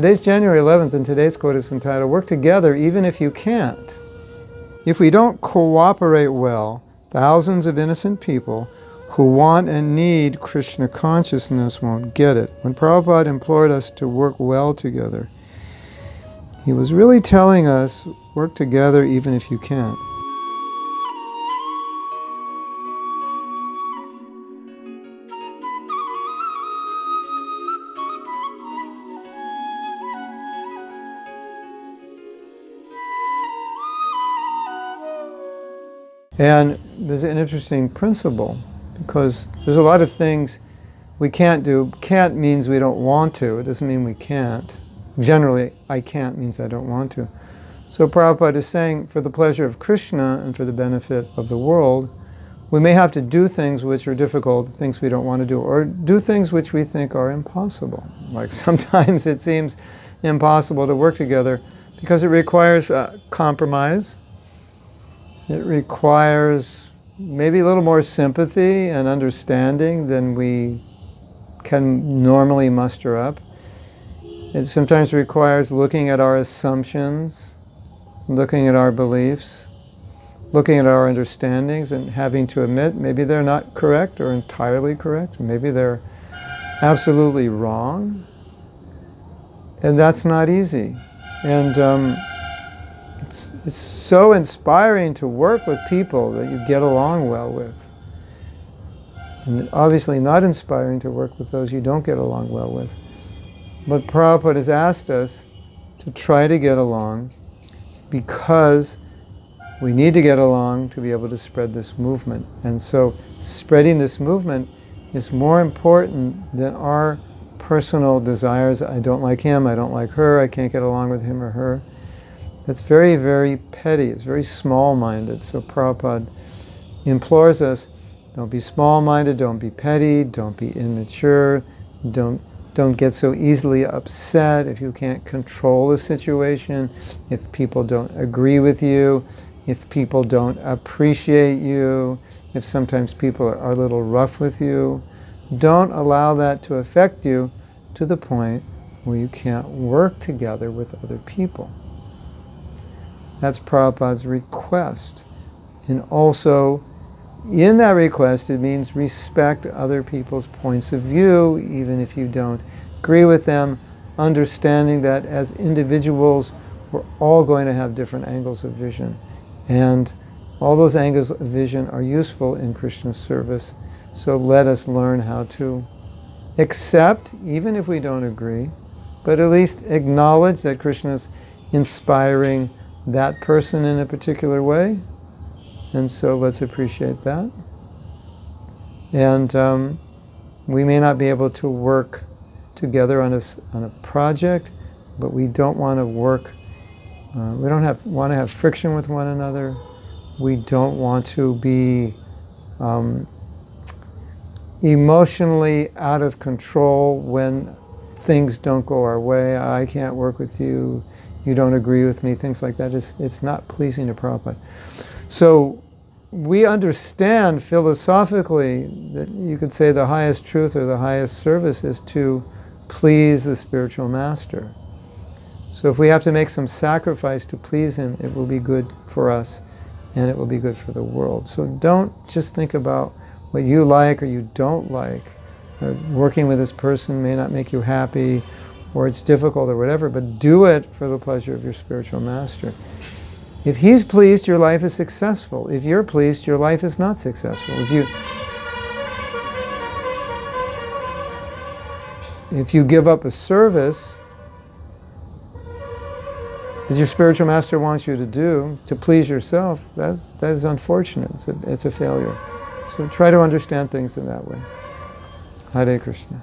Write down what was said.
Today's January 11th, and today's quote is entitled, "Work together even if you can't." If we don't cooperate well, thousands of innocent people who want and need Krishna consciousness won't get it. When Prabhupada implored us to work well together, he was really telling us, work together even if you can't. And there's an interesting principle, because there's a lot of things we can't do. Can't means we don't want to. It doesn't mean we can't. Generally, I can't means I don't want to. So Prabhupada is saying, for the pleasure of Krishna and for the benefit of the world, we may have to do things which are difficult, things we don't want to do, or do things which we think are impossible. Like sometimes it seems impossible to work together because it requires compromise. It requires maybe a little more sympathy and understanding than we can normally muster up. It sometimes requires looking at our assumptions, looking at our beliefs, looking at our understandings and having to admit maybe they're not correct or entirely correct. Maybe they're absolutely wrong. And that's not easy. And it's so inspiring to work with people that you get along well with. And obviously not inspiring to work with those you don't get along well with. But Prabhupada has asked us to try to get along because we need to get along to be able to spread this movement. And so spreading this movement is more important than our personal desires. I don't like him, I don't like her, I can't get along with him or her. That's very, very petty. It's very small-minded. So Prabhupada implores us, don't be small-minded, don't be petty, don't be immature, don't get so easily upset if you can't control the situation, if people don't agree with you, if people don't appreciate you, if sometimes people are a little rough with you. Don't allow that to affect you to the point where you can't work together with other people. That's Prabhupada's request. And also, in that request, it means respect other people's points of view, even if you don't agree with them, understanding that as individuals, we're all going to have different angles of vision. And all those angles of vision are useful in Krishna's service. So let us learn how to accept, even if we don't agree, but at least acknowledge that Krishna's inspiring that person in a particular way. And so let's appreciate that. And we may not be able to work together on a project, but we don't want to work, we don't want to have friction with one another. We don't want to be emotionally out of control when things don't go our way. I can't work with you, you don't agree with me, things like that. It's not pleasing to Prabhupada. So we understand philosophically that you could say the highest truth or the highest service is to please the spiritual master. So if we have to make some sacrifice to please him, it will be good for us and it will be good for the world. So don't just think about what you like or you don't like. Or working with this person may not make you happy, or it's difficult or whatever, but do it for the pleasure of your spiritual master. If he's pleased, your life is successful. If you're pleased, your life is not successful. If you give up a service that your spiritual master wants you to do to please yourself, that is unfortunate. It's a failure. So try to understand things in that way. Hare Krishna.